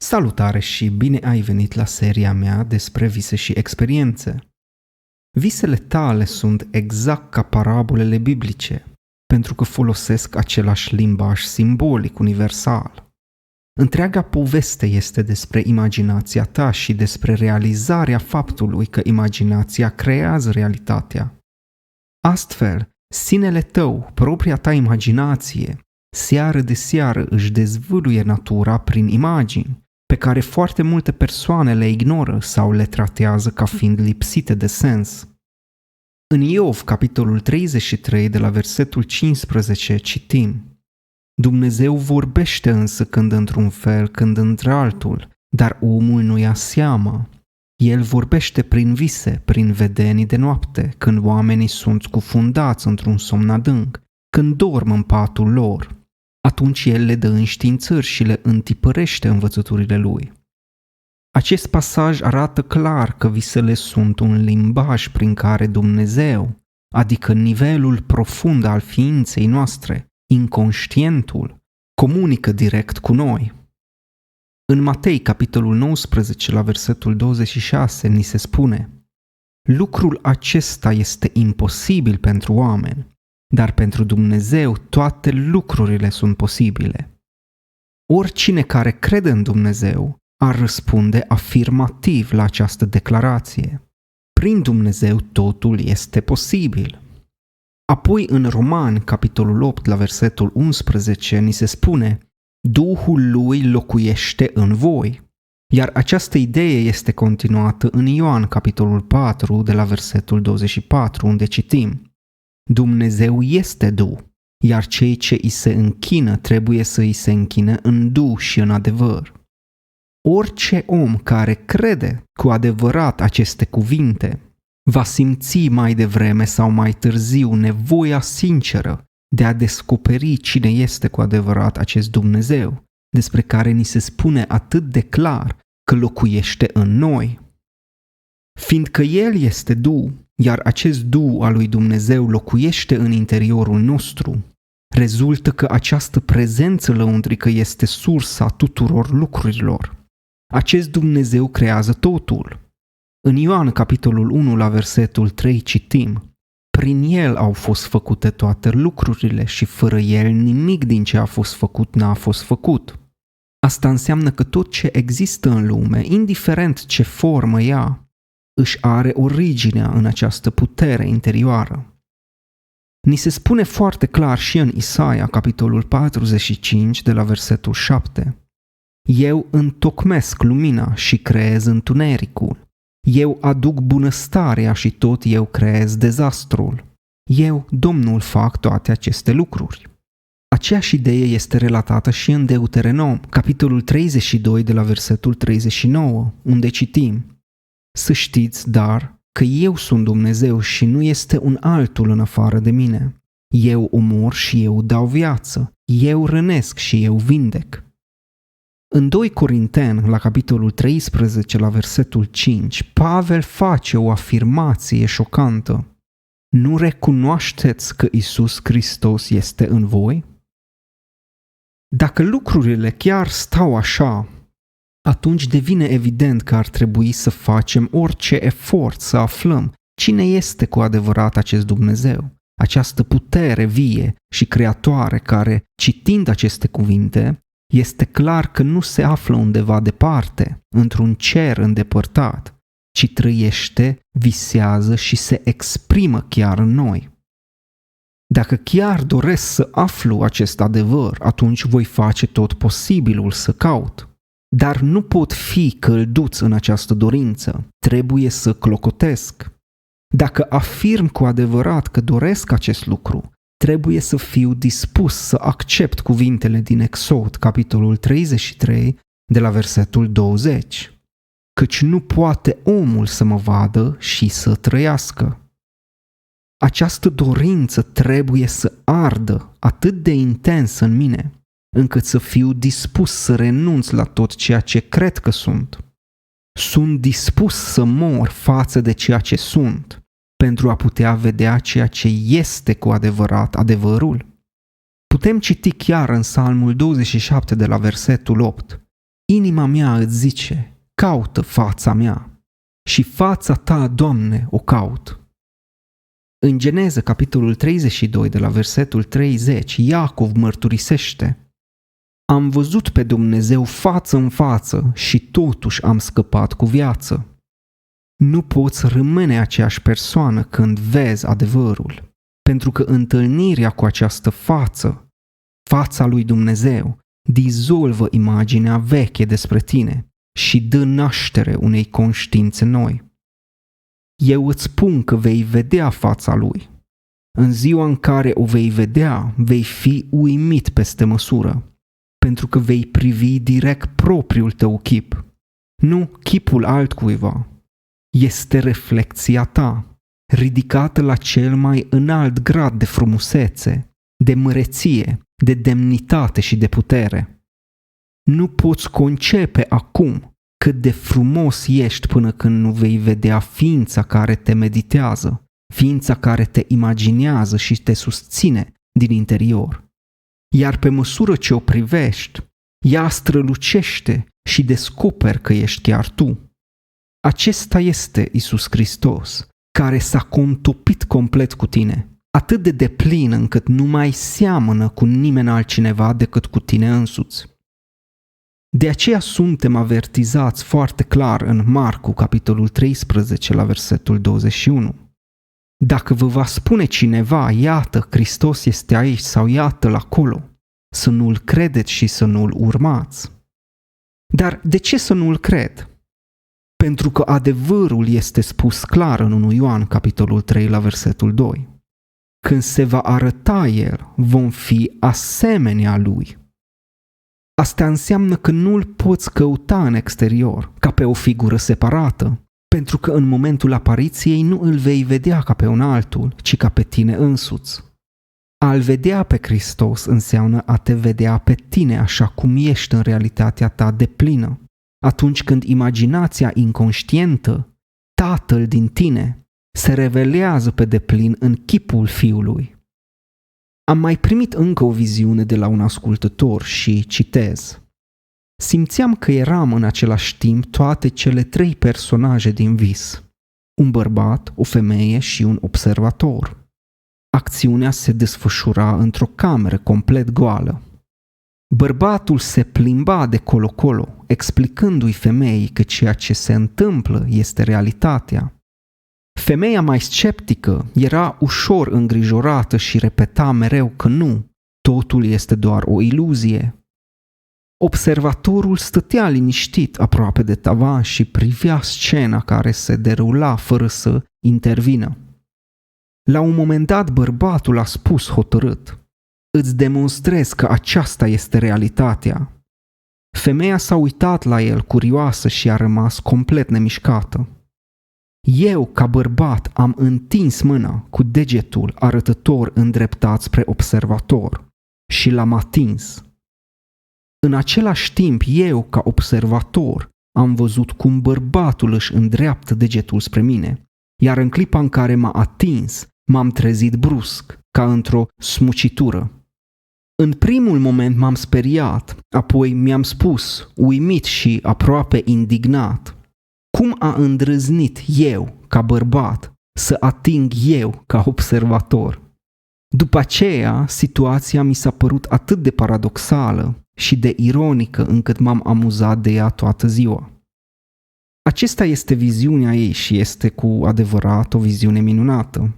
Salutare și bine ai venit la seria mea despre vise și experiențe. Visele tale sunt exact ca parabolele biblice, pentru că folosesc același limbaj simbolic universal. Întreaga poveste este despre imaginația ta și despre realizarea faptului că imaginația creează realitatea. Astfel, sinele tău, propria ta imaginație, seară de seară își dezvăluie natura prin imagini, pe care foarte multe persoane le ignoră sau le tratează ca fiind lipsite de sens. În Iov, capitolul 33, de la versetul 15, citim: Dumnezeu vorbește însă când într-un fel, când într-altul, dar omul nu ia seamă. El vorbește prin vise, prin vedenii de noapte, când oamenii sunt scufundați într-un somn adânc, când dorm în patul lor. Atunci el le dă înștiințări și le întipărește învățăturile lui. Acest pasaj arată clar că visele sunt un limbaj prin care Dumnezeu, adică nivelul profund al ființei noastre, inconștientul, comunică direct cu noi. În Matei, capitolul 19, la versetul 26, ni se spune: Lucrul acesta este imposibil pentru oameni, dar pentru Dumnezeu toate lucrurile sunt posibile. Oricine care crede în Dumnezeu ar răspunde afirmativ la această declarație. Prin Dumnezeu totul este posibil. Apoi în Romani, capitolul 8, la versetul 11, ni se spune: Duhul lui locuiește în voi. Iar această idee este continuată în Ioan, capitolul 4, de la versetul 24, unde citim: Dumnezeu este Duh, iar cei ce îi se închină trebuie să îi se închine în Duh și în adevăr. Orice om care crede cu adevărat aceste cuvinte va simți mai devreme sau mai târziu nevoia sinceră de a descoperi cine este cu adevărat acest Dumnezeu, despre care ni se spune atât de clar că locuiește în noi. Fiindcă El este Duh, iar acest Duh al lui Dumnezeu locuiește în interiorul nostru, rezultă că această prezență lăuntrică este sursa tuturor lucrurilor. Acest Dumnezeu creează totul. În Ioan, capitolul 1, la versetul 3, citim: Prin El au fost făcute toate lucrurile și fără El nimic din ce a fost făcut n-a fost făcut. Asta înseamnă că tot ce există în lume, indiferent ce formă ea, își are originea în această putere interioară. Ni se spune foarte clar și în Isaia, capitolul 45, de la versetul 7: Eu întocmesc lumina și creez întunericul. Eu aduc bunăstarea și tot eu creez dezastrul. Eu, Domnul, fac toate aceste lucruri. Aceeași idee este relatată și în Deuteronom, capitolul 32, de la versetul 39, unde citim: Să știți, dar, că eu sunt Dumnezeu și nu este un altul în afară de mine. Eu omor și eu dau viață, eu rănesc și eu vindec. În 2 Corinteni, la capitolul 13, la versetul 5, Pavel face o afirmație șocantă: Nu recunoașteți că Iisus Hristos este în voi? Dacă lucrurile chiar stau așa, atunci devine evident că ar trebui să facem orice efort să aflăm cine este cu adevărat acest Dumnezeu, această putere vie și creatoare care, citind aceste cuvinte, este clar că nu se află undeva departe, într-un cer îndepărtat, ci trăiește, visează și se exprimă chiar în noi. Dacă chiar doresc să aflu acest adevăr, atunci voi face tot posibilul să caut. Dar nu pot fi călduț în această dorință, trebuie să clocotesc. Dacă afirm cu adevărat că doresc acest lucru, trebuie să fiu dispus să accept cuvintele din Exod, capitolul 33, de la versetul 20. Căci nu poate omul să mă vadă și să trăiască. Această dorință trebuie să ardă atât de intens în mine, încât să fiu dispus să renunț la tot ceea ce cred că sunt. Sunt dispus să mor față de ceea ce sunt, pentru a putea vedea ceea ce este cu adevărat adevărul. Putem citi chiar în Psalmul 27 de la versetul 8: Inima mea îți zice, caută fața mea și fața ta, Doamne, o caut. În Geneză, capitolul 32, de la versetul 30, Iacov mărturisește: am văzut pe Dumnezeu față în față și totuși am scăpat cu viață. Nu poți rămâne aceeași persoană când vezi adevărul, pentru că întâlnirea cu această fața lui Dumnezeu, dizolvă imaginea veche despre tine și dă naștere unei conștiințe noi. Eu îți spun că vei vedea fața lui. În ziua în care o vei vedea, vei fi uimit peste măsură, pentru că vei privi direct propriul tău chip, nu chipul altcuiva. Este reflecția ta, ridicată la cel mai înalt grad de frumusețe, de măreție, de demnitate și de putere. Nu poți concepe acum cât de frumos ești până când nu vei vedea ființa care te meditează, ființa care te imaginează și te susține din interior. Iar pe măsură ce o privești, ea strălucește și descoperi că ești chiar tu. Acesta este Iisus Hristos, care s-a contopit complet cu tine, atât de deplin încât nu mai seamănă cu nimeni altcineva decât cu tine însuți. De aceea suntem avertizați foarte clar în Marcu, capitolul 13, la versetul 21. Dacă vă va spune cineva, iată, Hristos este aici sau iată-l acolo, să nu-l credeți și să nu-l urmați. Dar de ce să nu-l cred? Pentru că adevărul este spus clar în 1 Ioan, capitolul 3, la versetul 2. Când se va arăta el, vom fi asemenea lui. Asta înseamnă că nu îl poți căuta în exterior, ca pe o figură separată, pentru că în momentul apariției nu îl vei vedea ca pe un altul, ci ca pe tine însuți. A-l vedea pe Hristos înseamnă a te vedea pe tine așa cum ești în realitatea ta deplină, atunci când imaginația inconștientă, Tatăl din tine, se revelează pe deplin în chipul Fiului. Am mai primit încă o viziune de la un ascultător și citez: simțeam că eram în același timp toate cele 3 personaje din vis, un bărbat, o femeie și un observator. Acțiunea se desfășura într-o cameră complet goală. Bărbatul se plimba de colo-colo, explicându-i femeii că ceea ce se întâmplă este realitatea. Femeia mai sceptică era ușor îngrijorată și repeta mereu că nu, totul este doar o iluzie. Observatorul stătea liniștit aproape de tavan și privea scena care se derula fără să intervină. La un moment dat, bărbatul a spus hotărât: îți demonstrez că aceasta este realitatea. Femeia s-a uitat la el curioasă și a rămas complet nemișcată. Eu, ca bărbat, am întins mâna cu degetul arătător îndreptat spre observator și l-am atins. În același timp, eu, ca observator, am văzut cum bărbatul își îndreaptă degetul spre mine, iar în clipa în care m-a atins, m-am trezit brusc, ca într-o smucitură. În primul moment m-am speriat, apoi mi-am spus, uimit și aproape indignat: cum a îndrăznit eu, ca bărbat, să ating eu, ca observator? După aceea, situația mi s-a părut atât de paradoxală și de ironică încât m-am amuzat de ea toată ziua. Acesta este viziunea ei și este cu adevărat o viziune minunată.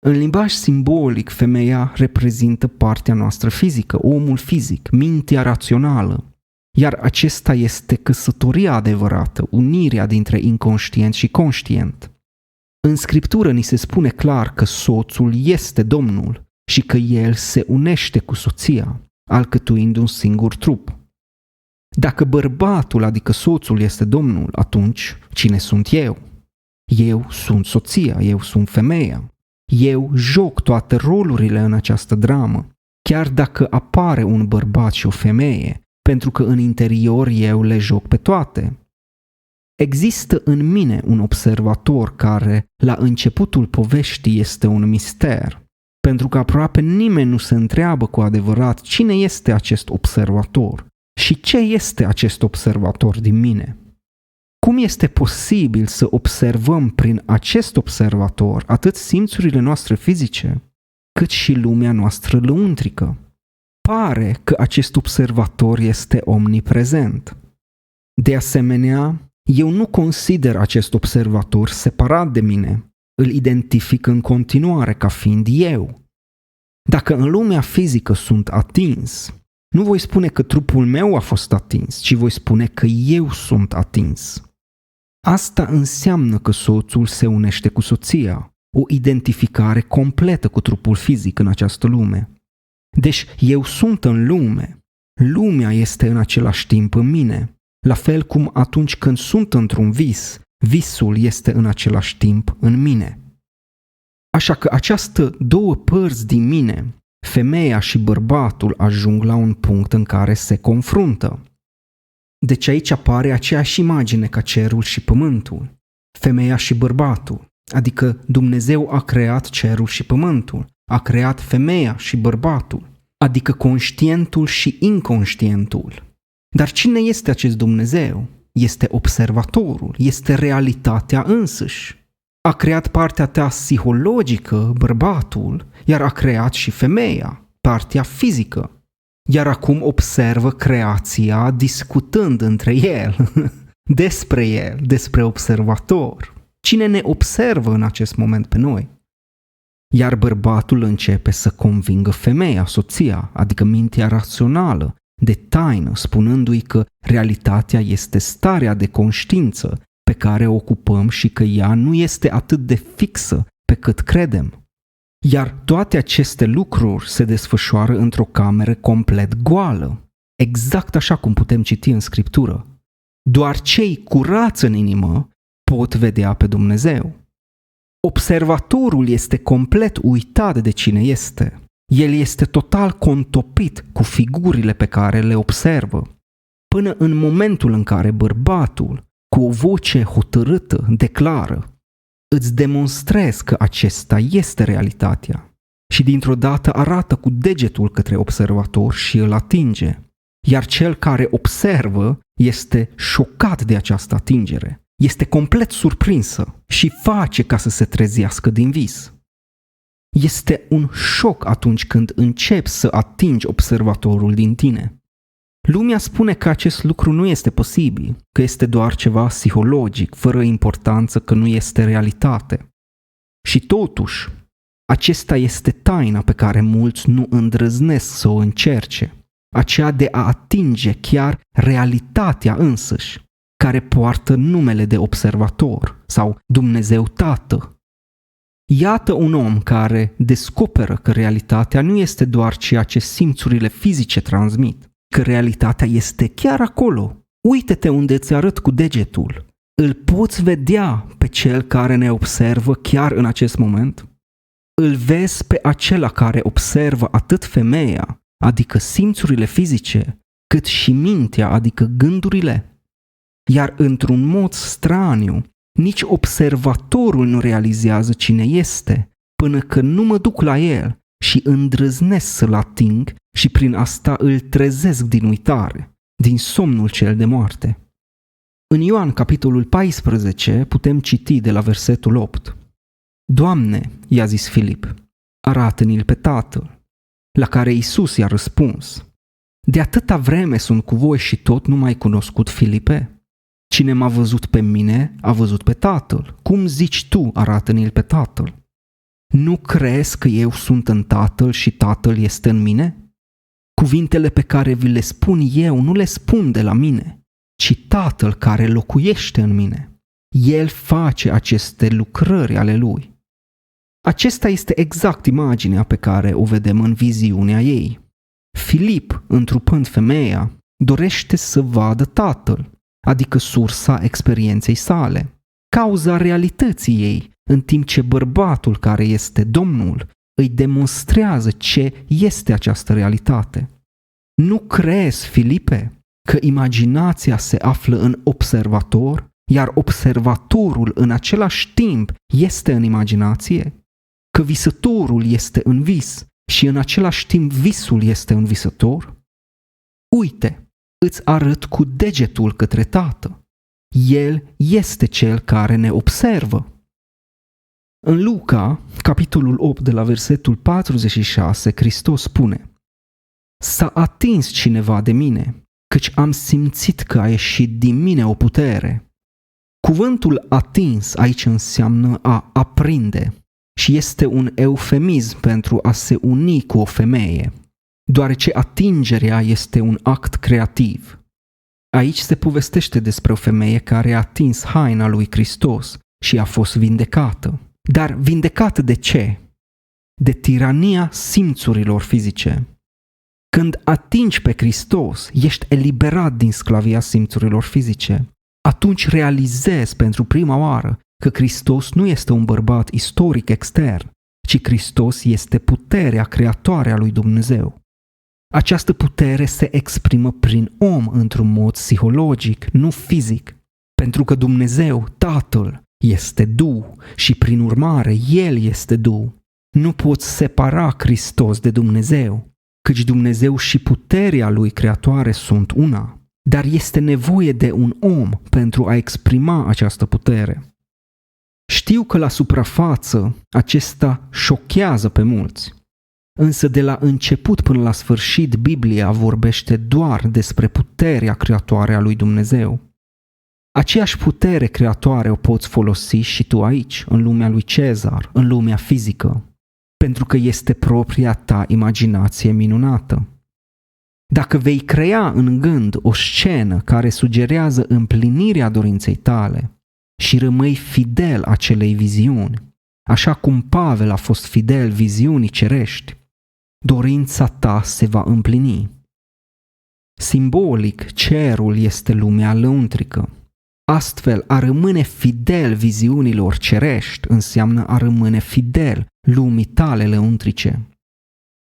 În limbaj simbolic, femeia reprezintă partea noastră fizică, omul fizic, mintea rațională, iar acesta este căsătoria adevărată, unirea dintre inconștient și conștient. În Scriptură ni se spune clar că soțul este Domnul și că el se unește cu soția, alcătuind un singur trup. Dacă bărbatul, adică soțul, este Domnul, atunci cine sunt eu? Eu sunt soția, eu sunt femeia. Eu joc toate rolurile în această dramă, chiar dacă apare un bărbat și o femeie, pentru că în interior eu le joc pe toate. Există în mine un observator care, la începutul poveștii, este un mister, pentru că aproape nimeni nu se întreabă cu adevărat cine este acest observator Și ce este acest observator din mine? Cum este posibil să observăm prin acest observator atât simțurile noastre fizice, cât și lumea noastră lăuntrică? Pare că acest observator este omniprezent. De asemenea, eu nu consider acest observator separat de mine, îl identific în continuare ca fiind eu. Dacă în lumea fizică sunt atins, nu voi spune că trupul meu a fost atins, ci voi spune că eu sunt atins. Asta înseamnă că soțul se unește cu soția, o identificare completă cu trupul fizic în această lume. Deci eu sunt în lume, lumea este în același timp în mine, la fel cum atunci când sunt într-un vis, visul este în același timp în mine. Așa că această două părți din mine, femeia și bărbatul, ajung la un punct în care se confruntă. Deci aici apare aceeași imagine ca cerul și pământul, femeia și bărbatul, adică Dumnezeu a creat cerul și pământul, a creat femeia și bărbatul, adică conștientul și inconștientul. Dar cine este acest Dumnezeu? Este observatorul, este realitatea însăși. A creat partea ta psihologică, bărbatul, iar a creat și femeia, partea fizică. Iar acum observă creația discutând între el, despre observator. Cine ne observă în acest moment pe noi? Iar bărbatul începe să convingă femeia, soția, adică mintea rațională, de taină, spunându-i că realitatea este starea de conștiință pe care o ocupăm și că ea nu este atât de fixă pe cât credem. Iar toate aceste lucruri se desfășoară într-o cameră complet goală, exact așa cum putem citi în Scriptură. Doar cei curați în inimă pot vedea pe Dumnezeu. Observatorul este complet uitat de cine este. El este total contopit cu figurile pe care le observă, până în momentul în care bărbatul, cu o voce hotărâtă, declară: îți demonstrez că acesta este realitatea. Și dintr-o dată arată cu degetul către observator și îl atinge. Iar cel care observă este șocat de această atingere. Este complet surprinsă și face ca să se trezească din vis. Este un șoc atunci când începi să atingi observatorul din tine. Lumea spune că acest lucru nu este posibil, că este doar ceva psihologic, fără importanță, că nu este realitate. Și totuși, acesta este taina pe care mulți nu îndrăznesc să o încerce, aceea de a atinge chiar realitatea însăși, care poartă numele de observator sau Dumnezeu Tată. Iată un om care descoperă că realitatea nu este doar ceea ce simțurile fizice transmit, că realitatea este chiar acolo. Uită-te unde îți arăt cu degetul. Îl poți vedea pe cel care ne observă chiar în acest moment? Îl vezi pe acela care observă atât femeia, adică simțurile fizice, cât și mintea, adică gândurile? Iar într-un mod straniu, nici observatorul nu realizează cine este, până că nu mă duc la el și îndrăznesc să-l ating și prin asta îl trezesc din uitare, din somnul cel de moarte. În Ioan, capitolul 14, putem citi de la versetul 8. Doamne, i-a zis Filip, arată-ni-l pe Tatăl. La care Iisus i-a răspuns, de atâta vreme sunt cu voi și tot nu m-ai cunoscut, Filipe? Cine m-a văzut pe mine, a văzut pe Tatăl. Cum zici tu, arată-ni-l pe Tatăl? Nu crezi că eu sunt în Tatăl și Tatăl este în mine? Cuvintele pe care vi le spun eu nu le spun de la mine, ci Tatăl care locuiește în mine. El face aceste lucrări ale Lui. Acesta este exact imaginea pe care o vedem în viziunea ei. Filip, întrupând femeia, dorește să vadă Tatăl, adică sursa experienței sale, cauza realității ei, în timp ce bărbatul care este Domnul îi demonstrează ce este această realitate. Nu crezi, Filipe, că imaginația se află în observator, iar observatorul în același timp este în imaginație? Că visătorul este în vis și în același timp visul este în visător? Uite, îți arăt cu degetul către Tată. El este cel care ne observă. În Luca, capitolul 8, de la versetul 46, Hristos spune: S-a atins cineva de mine, căci am simțit că a ieșit din mine o putere. Cuvântul atins aici înseamnă a aprinde și este un eufemism pentru a se uni cu o femeie, deoarece atingerea este un act creativ. Aici se povestește despre o femeie care a atins haina lui Hristos și a fost vindecată. Dar vindecată de ce? De tirania simțurilor fizice. Când atingi pe Hristos, ești eliberat din sclavia simțurilor fizice. Atunci realizezi pentru prima oară că Hristos nu este un bărbat istoric extern, ci Hristos este puterea creatoare a lui Dumnezeu. Această putere se exprimă prin om într-un mod psihologic, nu fizic, pentru că Dumnezeu, Tatăl, este Duh și prin urmare El este Duh. Nu poți separa Hristos de Dumnezeu, căci Dumnezeu și puterea Lui creatoare sunt una, dar este nevoie de un om pentru a exprima această putere. Știu că la suprafață acesta șochează pe mulți, însă de la început până la sfârșit Biblia vorbește doar despre puterea creatoare a lui Dumnezeu. Aceeași putere creatoare o poți folosi și tu aici, în lumea lui Cezar, în lumea fizică, pentru că este propria ta imaginație minunată. Dacă vei crea în gând o scenă care sugerează împlinirea dorinței tale și rămâi fidel acelei viziuni, așa cum Pavel a fost fidel viziunii cerești, dorința ta se va împlini. Simbolic, cerul este lumea lăuntrică. Astfel, a rămâne fidel viziunilor cerești înseamnă a rămâne fidel lumii tale lăuntrice.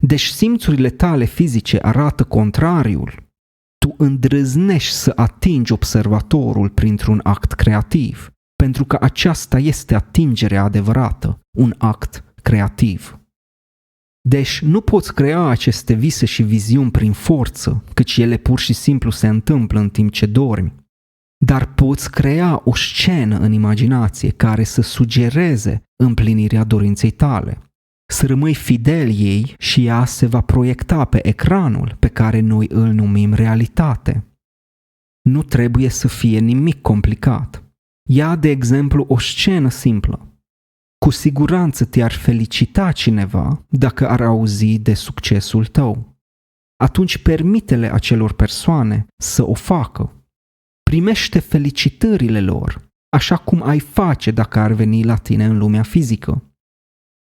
Deci simțurile tale fizice arată contrariul. Tu îndrăznești să atingi observatorul printr-un act creativ, pentru că aceasta este atingerea adevărată, un act creativ. Deci nu poți crea aceste vise și viziuni prin forță, căci ele pur și simplu se întâmplă în timp ce dormi. Dar poți crea o scenă în imaginație care să sugereze împlinirea dorinței tale. Să rămâi fidel ei și ea se va proiecta pe ecranul pe care noi îl numim realitate. Nu trebuie să fie nimic complicat. Ia, de exemplu, o scenă simplă. Cu siguranță te-ar felicita cineva dacă ar auzi de succesul tău. Atunci permite-le acelor persoane să o facă. Primește felicitările lor, așa cum ai face dacă ar veni la tine în lumea fizică.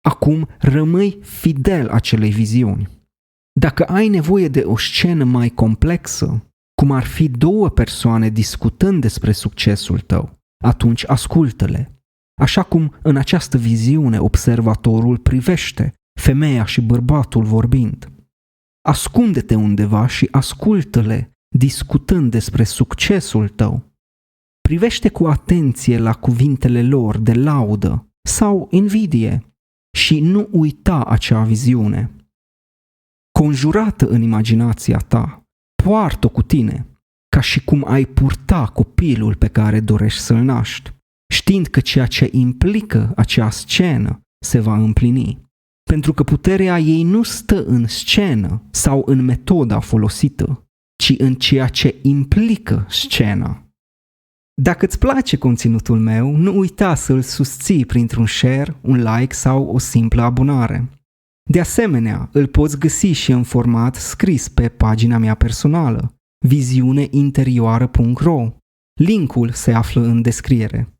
Acum rămâi fidel acelei viziuni. Dacă ai nevoie de o scenă mai complexă, cum ar fi două persoane discutând despre succesul tău, atunci ascultă-le. Așa cum în această viziune observatorul privește femeia și bărbatul vorbind. Ascunde-te undeva și ascultă-le discutând despre succesul tău. Privește cu atenție la cuvintele lor de laudă sau invidie și nu uita acea viziune. Conjurată în imaginația ta, poartă-o cu tine, ca și cum ai purta copilul pe care dorești să-l naști, știind că ceea ce implică acea scenă se va împlini, pentru că puterea ei nu stă în scenă sau în metoda folosită, ci în ceea ce implică scena. Dacă îți place conținutul meu, nu uita să-l susții printr-un share, un like sau o simplă abonare. De asemenea, îl poți găsi și în format scris pe pagina mea personală, viziuneinterioară.ro. Linkul se află în descriere.